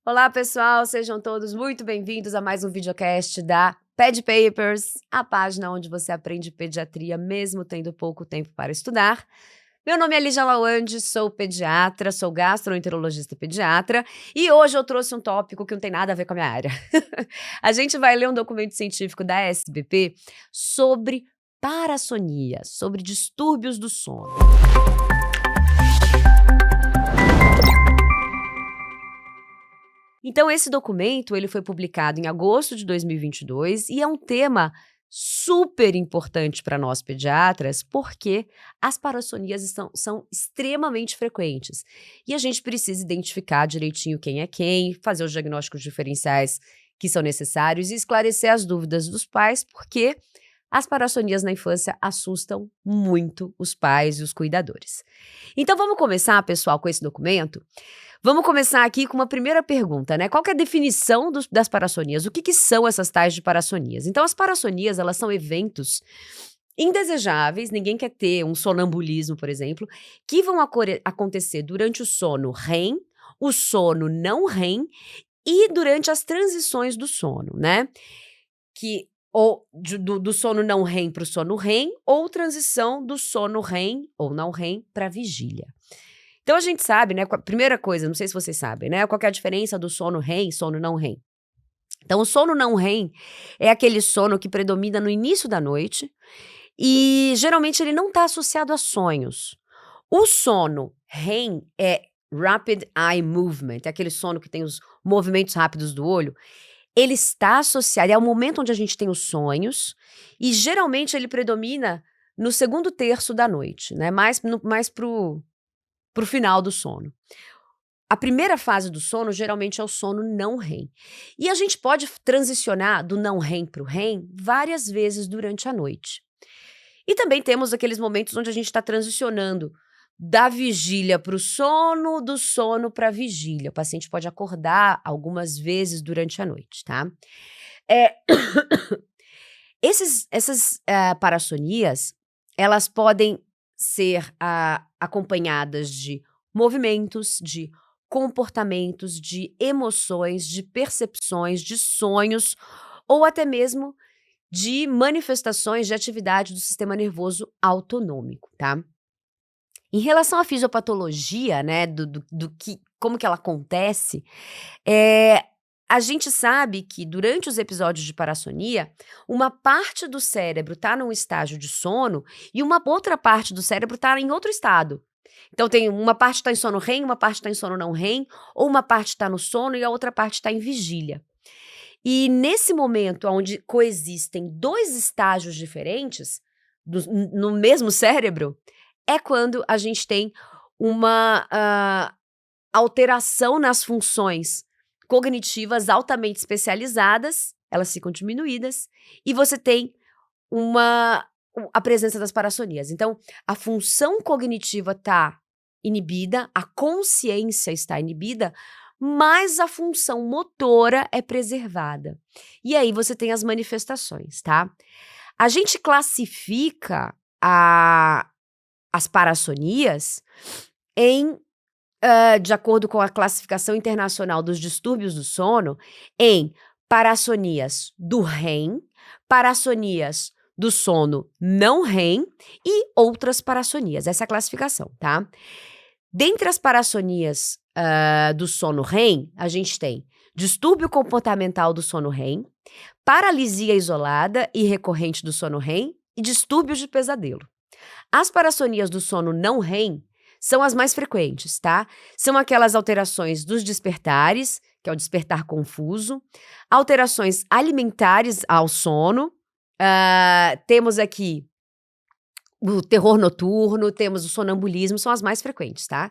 Olá, pessoal, sejam todos muito bem-vindos a mais um videocast da Ped Papers, a página onde você aprende pediatria mesmo tendo pouco tempo para estudar. Meu nome é Lígia Lawande, sou pediatra, sou gastroenterologista pediatra e hoje eu trouxe um tópico que não tem nada a ver com a minha área. A gente vai ler um documento científico da SBP sobre parassonia, sobre distúrbios do sono. Então, esse documento ele foi publicado em agosto de 2022 e é um tema super importante para nós pediatras, porque as parassonias são extremamente frequentes. E a gente precisa identificar direitinho quem é quem, fazer os diagnósticos diferenciais que são necessários e esclarecer as dúvidas dos pais, porque as parassonias na infância assustam muito os pais e os cuidadores. Então, vamos começar, pessoal, com esse documento? Vamos começar aqui com uma primeira pergunta, né? Qual que é a definição das parassonias? O que são essas tais de parassonias? Então, as parassonias, elas são eventos indesejáveis, ninguém quer ter um sonambulismo, por exemplo, que vão acontecer durante o sono REM, o sono não REM e durante as transições do sono, né? Do sono não REM para o sono REM, ou transição do sono REM ou não REM para vigília. Então a gente sabe, né, primeira coisa, não sei se vocês sabem, né, qual que é a diferença do sono REM e sono não REM. Então o sono não REM é aquele sono que predomina no início da noite e geralmente ele não está associado a sonhos. O sono REM é Rapid Eye Movement, é aquele sono que tem os movimentos rápidos do olho. Ele está associado, é o momento onde a gente tem os sonhos e geralmente ele predomina no segundo terço da noite, né, mais pro final do sono. A primeira fase do sono geralmente é o sono não REM. E a gente pode transicionar do não REM para o REM várias vezes durante a noite. E também temos aqueles momentos onde a gente está transicionando da vigília para o sono, do sono para a vigília. O paciente pode acordar algumas vezes durante a noite, tá? Essas parassonias, elas podem ser acompanhadas de movimentos, de comportamentos, de emoções, de percepções, de sonhos ou até mesmo de manifestações de atividade do sistema nervoso autonômico, tá? Em relação à fisiopatologia, né, como que ela acontece, a gente sabe que durante os episódios de parassonia, uma parte do cérebro está num estágio de sono e uma outra parte do cérebro está em outro estado. Então tem uma parte está em sono REM, uma parte está em sono não REM, ou uma parte está no sono e a outra parte está em vigília. E nesse momento onde coexistem dois estágios diferentes no mesmo cérebro, é quando a gente tem uma alteração nas funções cognitivas altamente especializadas, elas ficam diminuídas, e você tem a presença das parassonias. Então, a função cognitiva está inibida, a consciência está inibida, mas a função motora é preservada. E aí você tem as manifestações, tá? A gente classifica as parassonias de acordo com a classificação internacional dos distúrbios do sono, em parassonias do REM, parassonias do sono não REM e outras parassonias. Essa é a classificação, tá? Dentre as parassonias do sono REM, a gente tem distúrbio comportamental do sono REM, paralisia isolada e recorrente do sono REM e distúrbios de pesadelo. As parassonias do sono não REM são as mais frequentes, tá? São aquelas alterações dos despertares, que é o despertar confuso, alterações alimentares ao sono, temos aqui o terror noturno, temos o sonambulismo, são as mais frequentes, tá?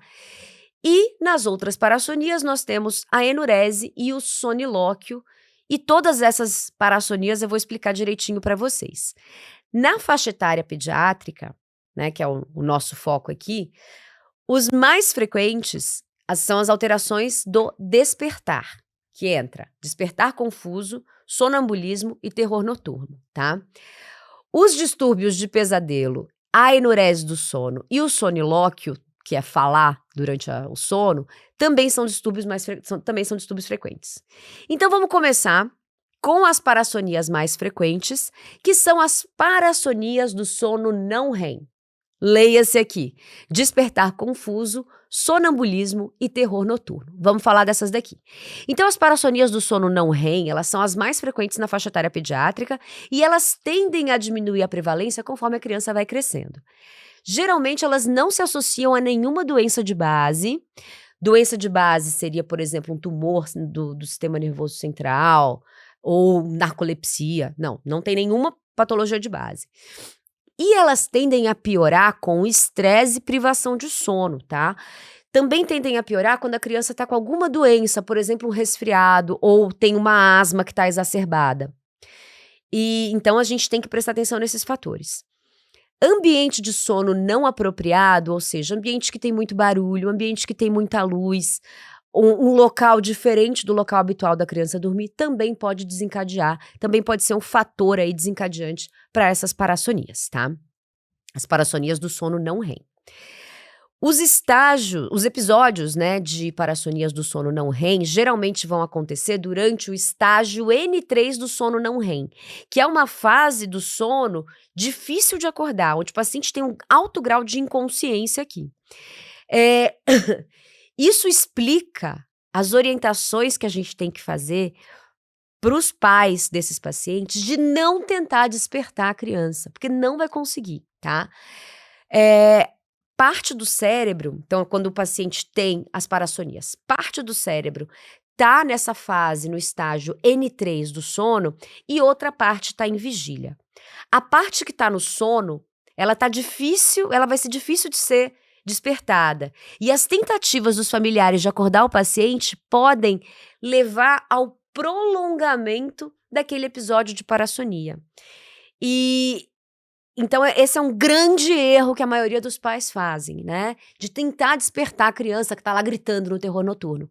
E nas outras parassonias nós temos a enurese e o sonilóquio, e todas essas parassonias eu vou explicar direitinho para vocês. Na faixa etária pediátrica, né, que é o nosso foco aqui, os mais frequentes são as alterações do despertar, que entra despertar confuso, sonambulismo e terror noturno, tá? Os distúrbios de pesadelo, a enurese do sono e o sonilóquio, que é falar durante o sono, também são distúrbios também são distúrbios frequentes. Então vamos começar com as parassonias mais frequentes, que são as parassonias do sono não REM. Leia-se aqui: despertar confuso, sonambulismo e terror noturno. Vamos falar dessas daqui. Então, as parassonias do sono não REM, elas são as mais frequentes na faixa etária pediátrica e elas tendem a diminuir a prevalência conforme a criança vai crescendo. Geralmente, elas não se associam a nenhuma doença de base. Doença de base seria, por exemplo, um tumor do sistema nervoso central ou narcolepsia. Não tem nenhuma patologia de base. E elas tendem a piorar com estresse e privação de sono, tá? Também tendem a piorar quando a criança está com alguma doença, por exemplo, um resfriado ou tem uma asma que está exacerbada. E então a gente tem que prestar atenção nesses fatores. Ambiente de sono não apropriado, ou seja, ambiente que tem muito barulho, ambiente que tem muita luz, um local diferente do local habitual da criança dormir, também pode desencadear, também pode ser um fator aí desencadeante para essas parassonias, tá? As parassonias do sono não REM. Os episódios, né, de parassonias do sono não REM geralmente vão acontecer durante o estágio N3 do sono não REM, que é uma fase do sono difícil de acordar, onde o paciente tem um alto grau de inconsciência aqui. Isso explica as orientações que a gente tem que fazer para os pais desses pacientes de não tentar despertar a criança, porque não vai conseguir, tá? Parte do cérebro, então quando o paciente tem as parassonias, parte do cérebro tá nessa fase, no estágio N3 do sono, e outra parte tá em vigília. A parte que tá no sono, ela vai ser difícil de ser despertada. E as tentativas dos familiares de acordar o paciente podem levar ao prolongamento daquele episódio de parassonia. Então, esse é um grande erro que a maioria dos pais fazem, né? De tentar despertar a criança que tá lá gritando no terror noturno.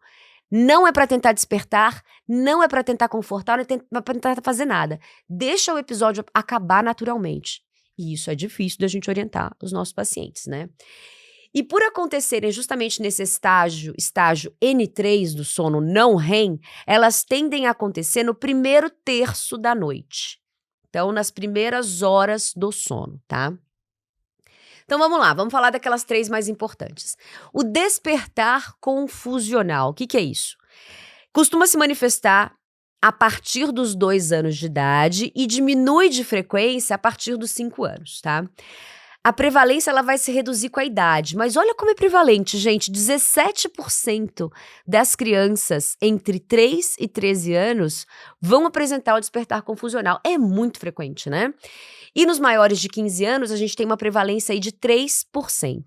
Não é para tentar despertar, não é para tentar confortar, não é para tentar fazer nada. Deixa o episódio acabar naturalmente. E isso é difícil da gente orientar os nossos pacientes, né? E por acontecerem justamente nesse estágio N3 do sono não REM, elas tendem a acontecer no primeiro terço da noite. Então, nas primeiras horas do sono, tá? Então, vamos lá, vamos falar daquelas 3 mais importantes. O despertar confusional, o que é isso? Costuma se manifestar a partir dos 2 anos de idade e diminui de frequência a partir dos 5 anos, tá? A prevalência ela vai se reduzir com a idade, mas olha como é prevalente, gente, 17% das crianças entre 3 e 13 anos vão apresentar o despertar confusional. É muito frequente, né? E nos maiores de 15 anos, a gente tem uma prevalência aí de 3%.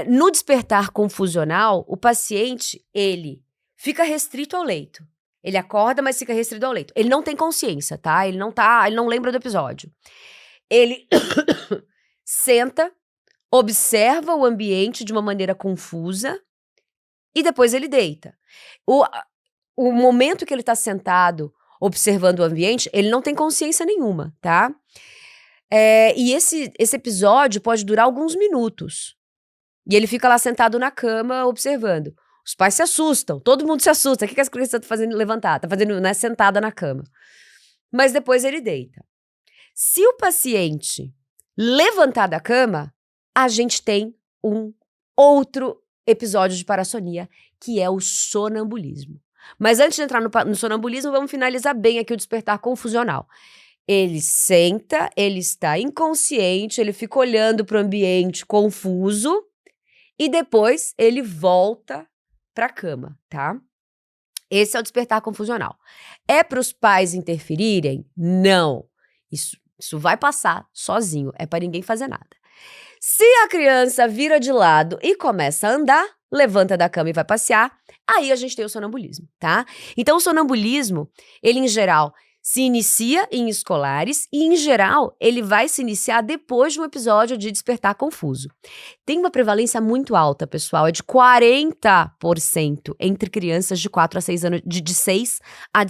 No despertar confusional, o paciente, ele fica restrito ao leito. Ele acorda, mas fica restrito ao leito. Ele não tem consciência, tá? Ele não lembra do episódio. Ele senta, observa o ambiente de uma maneira confusa e depois ele deita. O momento que ele está sentado observando o ambiente, ele não tem consciência nenhuma, tá? E esse episódio pode durar alguns minutos. E ele fica lá sentado na cama observando. Os pais se assustam, todo mundo se assusta. O que as crianças estão fazendo levantar? Tá fazendo, né, sentada na cama. Mas depois ele deita. Se o paciente levantar da cama, a gente tem um outro episódio de parassonia, que é o sonambulismo. Mas antes de entrar no sonambulismo, vamos finalizar bem aqui o despertar confusional. Ele senta, ele está inconsciente, ele fica olhando para o ambiente confuso e depois ele volta para a cama, tá? Esse é o despertar confusional. É para os pais interferirem? Não. Isso vai passar sozinho, é para ninguém fazer nada. Se a criança vira de lado e começa a andar, levanta da cama e vai passear, aí a gente tem o sonambulismo, tá? Então o sonambulismo, ele em geral se inicia em escolares e em geral ele vai se iniciar depois de um episódio de despertar confuso. Tem uma prevalência muito alta, pessoal, é de 40% entre crianças de 4 a 6 anos, de 6 a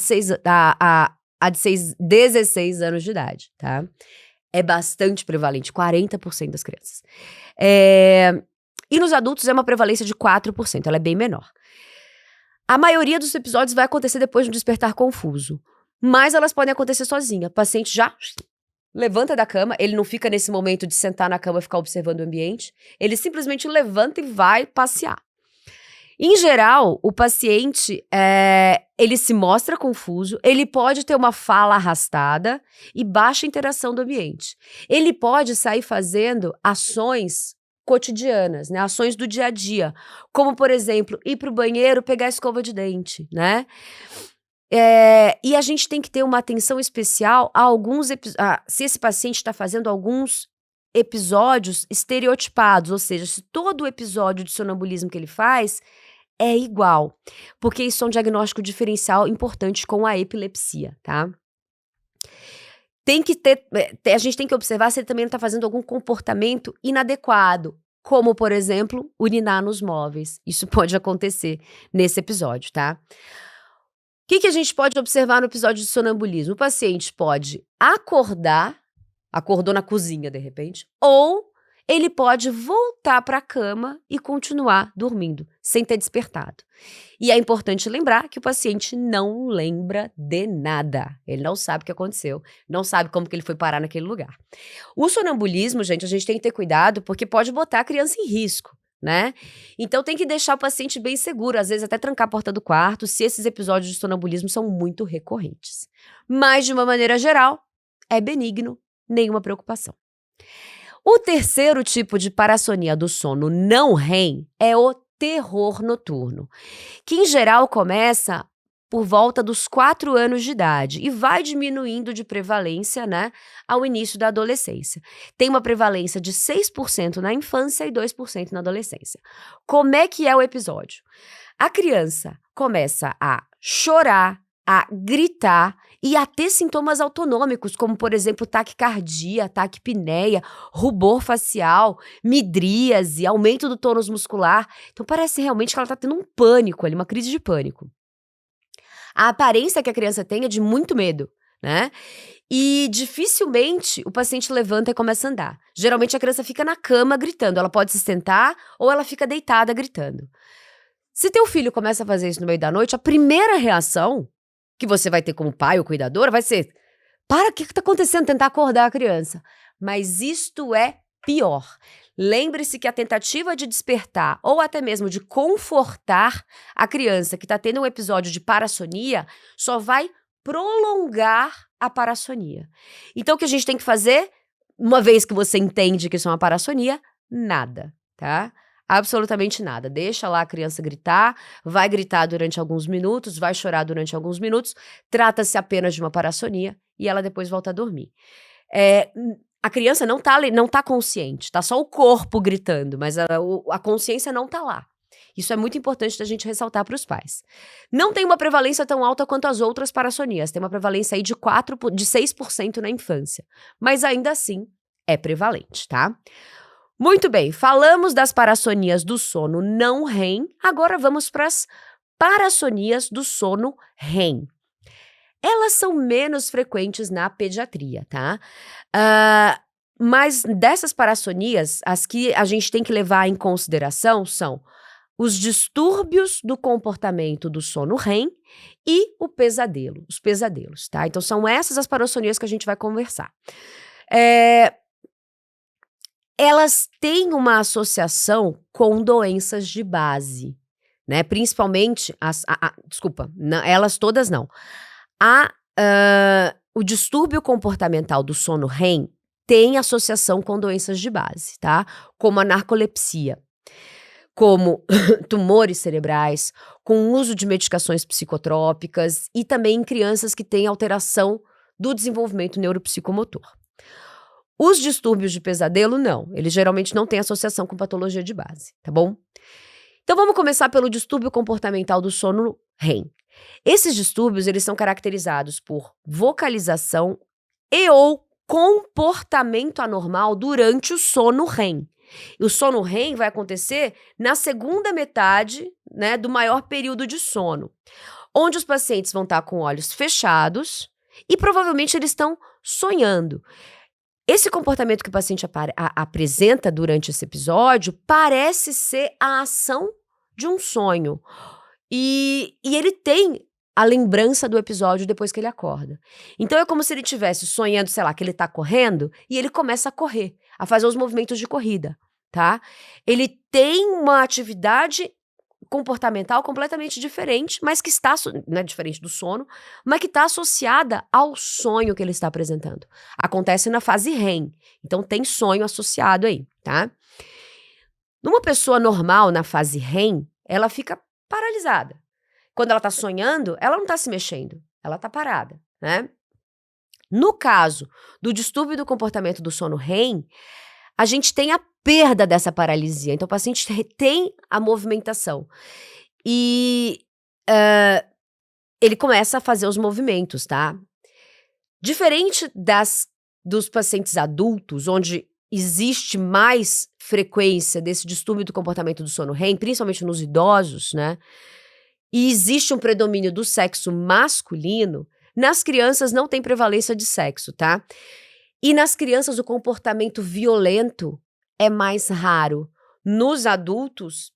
16 anos de idade, tá? É bastante prevalente, 40% das crianças. E nos adultos é uma prevalência de 4%, ela é bem menor. A maioria dos episódios vai acontecer depois de um despertar confuso, mas elas podem acontecer sozinha. O paciente já levanta da cama, ele não fica nesse momento de sentar na cama e ficar observando o ambiente, ele simplesmente levanta e vai passear. Em geral, o paciente, ele se mostra confuso, ele pode ter uma fala arrastada e baixa interação do ambiente. Ele pode sair fazendo ações cotidianas, né? Ações do dia a dia, como, por exemplo, ir para o banheiro, pegar a escova de dente, né? E a gente tem que ter uma atenção especial a alguns se esse paciente está fazendo alguns episódios estereotipados, ou seja, se todo o episódio de sonambulismo que ele faz é igual, porque isso é um diagnóstico diferencial importante com a epilepsia, tá? Tem que a gente tem que observar se ele também não está fazendo algum comportamento inadequado, como, por exemplo, urinar nos móveis. Isso pode acontecer nesse episódio, tá? O que a gente pode observar no episódio de sonambulismo? O paciente pode acordou na cozinha de repente, ou ele pode voltar para a cama e continuar dormindo, sem ter despertado. E é importante lembrar que o paciente não lembra de nada. Ele não sabe o que aconteceu, não sabe como que ele foi parar naquele lugar. O sonambulismo, gente, a gente tem que ter cuidado porque pode botar a criança em risco, né? Então tem que deixar o paciente bem seguro, às vezes até trancar a porta do quarto, se esses episódios de sonambulismo são muito recorrentes. Mas, de uma maneira geral, é benigno, nenhuma preocupação. O terceiro tipo de parassonia do sono não REM é o terror noturno, que em geral começa por volta dos 4 anos de idade e vai diminuindo de prevalência, né, ao início da adolescência. Tem uma prevalência de 6% na infância e 2% na adolescência. Como é que é o episódio? A criança começa a chorar, a gritar e a ter sintomas autonômicos, como, por exemplo, taquicardia, taquipneia, rubor facial, midríase, aumento do tônus muscular. Então, parece realmente que ela está tendo um pânico ali, uma crise de pânico. A aparência que a criança tem é de muito medo, né? E dificilmente o paciente levanta e começa a andar. Geralmente a criança fica na cama gritando, ela pode se sentar ou ela fica deitada gritando. Se teu filho começa a fazer isso no meio da noite, a primeira reação que você vai ter como pai ou cuidadora vai ser: para, o que está acontecendo? Tentar acordar a criança. Mas isto é pior. Lembre-se que a tentativa de despertar ou até mesmo de confortar a criança que está tendo um episódio de parassonia só vai prolongar a parassonia. Então o que a gente tem que fazer, uma vez que você entende que isso é uma parassonia, nada, tá? Absolutamente nada. Deixa lá a criança gritar, vai gritar durante alguns minutos, vai chorar durante alguns minutos, trata-se apenas de uma parassonia e ela depois volta a dormir. A criança não tá consciente, tá só o corpo gritando, mas a consciência não tá lá. Isso é muito importante da gente ressaltar para os pais. Não tem uma prevalência tão alta quanto as outras parassonias, tem uma prevalência aí de 6% na infância, mas ainda assim é prevalente, tá? Muito bem, falamos das parassonias do sono não REM, agora vamos para as parassonias do sono REM. Elas são menos frequentes na pediatria, tá? Mas dessas parassonias, as que a gente tem que levar em consideração são os distúrbios do comportamento do sono REM e os pesadelos, tá? Então são essas as parassonias que a gente vai conversar. Elas têm uma associação com doenças de base, né? Principalmente elas todas não. O distúrbio comportamental do sono REM tem associação com doenças de base, tá? Como a narcolepsia, como tumores cerebrais, com o uso de medicações psicotrópicas e também em crianças que têm alteração do desenvolvimento neuropsicomotor. Os distúrbios de pesadelo, não. Eles geralmente não têm associação com patologia de base, tá bom? Então vamos começar pelo distúrbio comportamental do sono REM. Esses distúrbios, eles são caracterizados por vocalização e ou comportamento anormal durante o sono REM. E o sono REM vai acontecer na segunda metade, né, do maior período de sono, onde os pacientes vão estar com olhos fechados e provavelmente eles estão sonhando. Esse comportamento que o paciente apresenta durante esse episódio parece ser a ação de um sonho. E ele tem a lembrança do episódio depois que ele acorda. Então é como se ele estivesse sonhando, sei lá, que ele tá correndo e ele começa a correr, a fazer os movimentos de corrida, tá? Ele tem uma atividade comportamental completamente diferente, mas que está, não é diferente do sono, mas que está associada ao sonho que ele está apresentando. Acontece na fase REM, então tem sonho associado aí, tá? Numa pessoa normal, na fase REM, ela fica paralisada. Quando ela tá sonhando, ela não tá se mexendo, ela tá parada, né? No caso do distúrbio do comportamento do sono REM, a gente tem a perda dessa paralisia. Então, o paciente retém a movimentação. E ele começa a fazer os movimentos, tá? Diferente dos pacientes adultos, onde existe mais frequência desse distúrbio do comportamento do sono REM, principalmente nos idosos, né? E existe um predomínio do sexo masculino, nas crianças não tem prevalência de sexo, tá? E nas crianças o comportamento violento é mais raro. Nos adultos,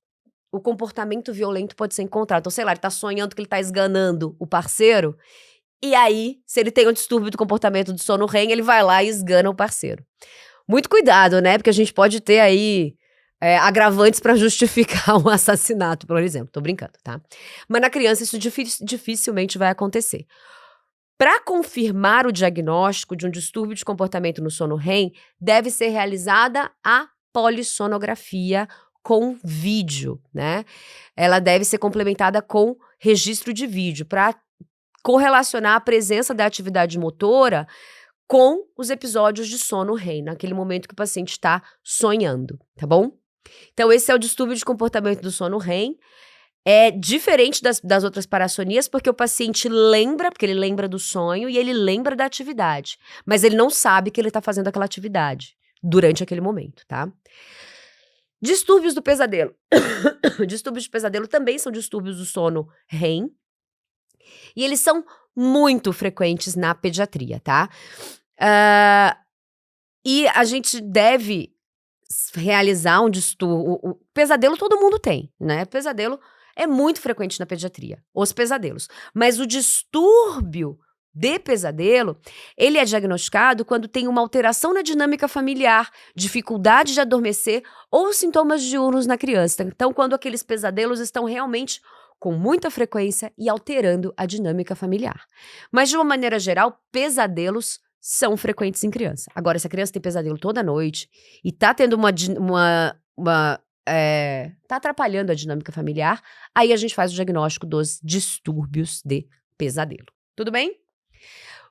o comportamento violento pode ser encontrado. Então, sei lá, ele tá sonhando que ele tá esganando o parceiro, e aí, se ele tem um distúrbio do comportamento do sono REM, ele vai lá e esgana o parceiro. Muito cuidado, né? Porque a gente pode ter aí agravantes para justificar um assassinato, por exemplo. Tô brincando, tá? Mas na criança isso dificilmente vai acontecer. Para confirmar o diagnóstico de um distúrbio de comportamento no sono REM, deve ser realizada a polissonografia com vídeo, né? Ela deve ser complementada com registro de vídeo para correlacionar a presença da atividade motora com os episódios de sono REM, naquele momento que o paciente está sonhando, tá bom? Então, esse é o distúrbio de comportamento do sono REM. É diferente das outras parassonias, porque o paciente lembra, porque ele lembra do sonho e ele lembra da atividade, mas ele não sabe que ele está fazendo aquela atividade durante aquele momento, tá? Distúrbios do pesadelo. Distúrbios de pesadelo também são distúrbios do sono REM, e eles são muito frequentes na pediatria, tá? E a gente deve realizar um distúrbio. O pesadelo todo mundo tem, né? Pesadelo é muito frequente na pediatria, os pesadelos. Mas o distúrbio de pesadelo, ele é diagnosticado quando tem uma alteração na dinâmica familiar, dificuldade de adormecer ou sintomas diurnos na criança. Então, quando aqueles pesadelos estão realmente com muita frequência e alterando a dinâmica familiar. Mas, de uma maneira geral, pesadelos são frequentes em criança. Agora, se a criança tem pesadelo toda noite e tá tendo tá atrapalhando a dinâmica familiar, aí a gente faz o diagnóstico dos distúrbios de pesadelo. Tudo bem?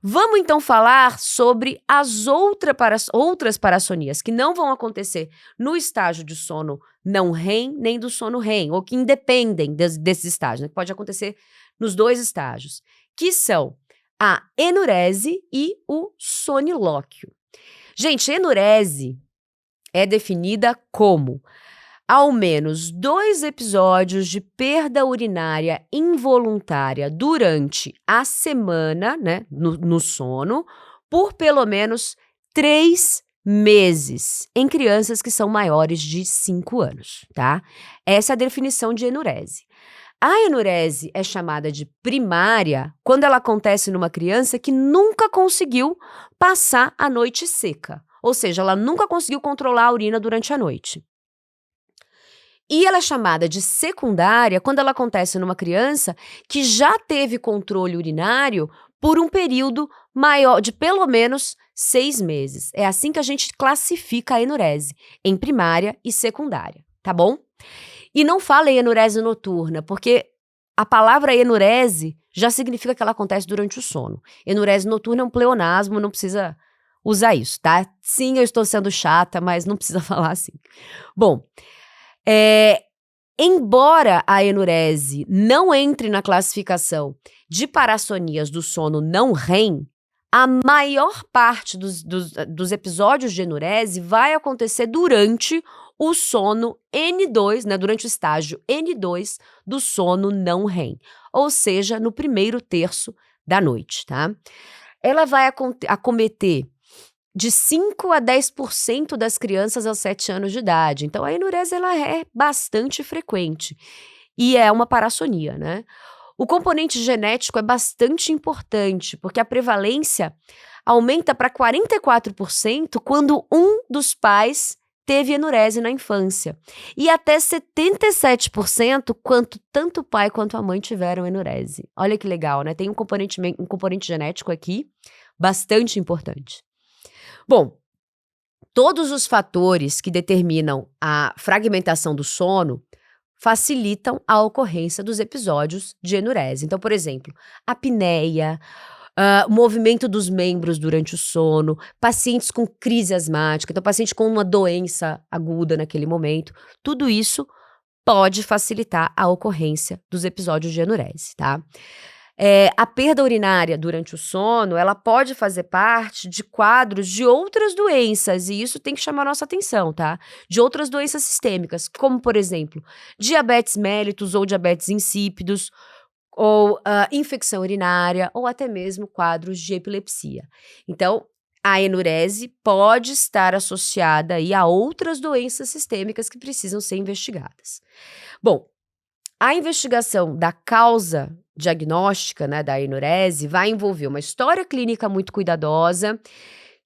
Vamos então falar sobre as outras parassonias que não vão acontecer no estágio de sono não REM nem do sono REM, ou que independem desses estágios, né? Que pode acontecer nos dois estágios, que são a enurese e o sonilóquio. Gente, enurese é definida como ao menos 2 episódios de perda urinária involuntária durante a semana, né, no sono, por pelo menos 3 meses, em crianças que são maiores de 5 anos, tá? Essa é a definição de enurese. A enurese é chamada de primária quando ela acontece numa criança que nunca conseguiu passar a noite seca, ou seja, ela nunca conseguiu controlar a urina durante a noite. E ela é chamada de secundária quando ela acontece numa criança que já teve controle urinário por um período maior de pelo menos 6 meses. É assim que a gente classifica a enurese, em primária e secundária, tá bom? E não fala em enurese noturna, porque a palavra enurese já significa que ela acontece durante o sono. Enurese noturna é um pleonasmo, não precisa usar isso, tá? Sim, eu estou sendo chata, mas não precisa falar assim. Bom, embora a enurese não entre na classificação de parassonias do sono não REM, a maior parte dos episódios de enurese vai acontecer durante o sono N2, né, durante o estágio N2 do sono não REM, ou seja, no primeiro terço da noite, tá? Ela vai acometer de 5 a 10% das crianças aos 7 anos de idade. Então, a enurese ela é bastante frequente e é uma parassonia, né? O componente genético é bastante importante, porque a prevalência aumenta para 44% quando um dos pais teve enurese na infância. E até 77% quando tanto o pai quanto a mãe tiveram enurese. Olha que legal, né? Tem um componente genético aqui bastante importante. Bom, todos os fatores que determinam a fragmentação do sono facilitam a ocorrência dos episódios de enurese. Então, por exemplo, apneia, o movimento dos membros durante o sono, pacientes com crise asmática, então paciente com uma doença aguda naquele momento, tudo isso pode facilitar a ocorrência dos episódios de enurese, tá? A perda urinária durante o sono, ela pode fazer parte de quadros de outras doenças, e isso tem que chamar nossa atenção, tá? De outras doenças sistêmicas, como, por exemplo, diabetes mellitus ou diabetes insípidos, ou infecção urinária, ou até mesmo quadros de epilepsia. Então, a enurese pode estar associada aí a outras doenças sistêmicas que precisam ser investigadas. Bom, a investigação da causa diagnóstica, né, da enurese vai envolver uma história clínica muito cuidadosa,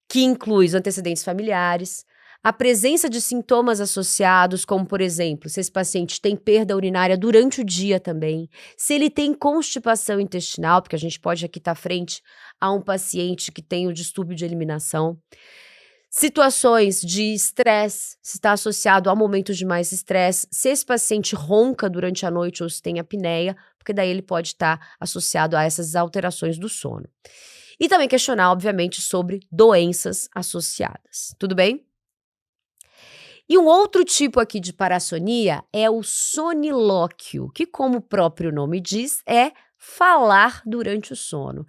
que inclui os antecedentes familiares, a presença de sintomas associados, como, por exemplo, se esse paciente tem perda urinária durante o dia também, se ele tem constipação intestinal, porque a gente pode aqui estar frente a um paciente que tem o distúrbio de eliminação, situações de estresse, se está associado a momentos de mais estresse, se esse paciente ronca durante a noite ou se tem apneia, porque daí ele pode estar associado a essas alterações do sono. E também questionar, obviamente, sobre doenças associadas. Tudo bem? E um outro tipo aqui de parassonia é o sonilóquio, que, como o próprio nome diz, é falar durante o sono.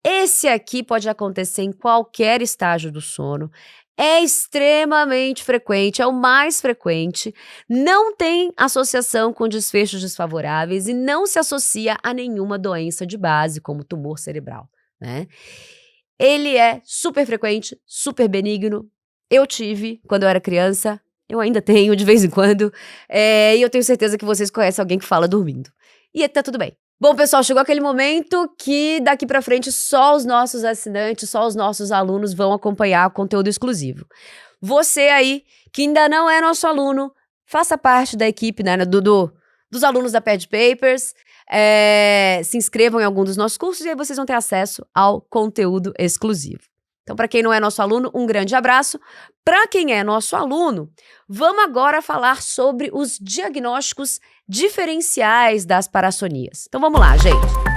Esse aqui pode acontecer em qualquer estágio do sono, é extremamente frequente, é o mais frequente, não tem associação com desfechos desfavoráveis e não se associa a nenhuma doença de base, como tumor cerebral, né? Ele é super frequente, super benigno. Eu tive quando eu era criança, eu ainda tenho de vez em quando, e eu tenho certeza que vocês conhecem alguém que fala dormindo. E tá tudo bem. Bom, pessoal, chegou aquele momento que daqui pra frente só os nossos assinantes, só os nossos alunos vão acompanhar o conteúdo exclusivo. Você aí, que ainda não é nosso aluno, faça parte da equipe, né, dos alunos da Pad Papers, se inscrevam em algum dos nossos cursos e aí vocês vão ter acesso ao conteúdo exclusivo. Então, para quem não é nosso aluno, um grande abraço. Para quem é nosso aluno, vamos agora falar sobre os diagnósticos diferenciais das parassonias. Então, vamos lá, gente.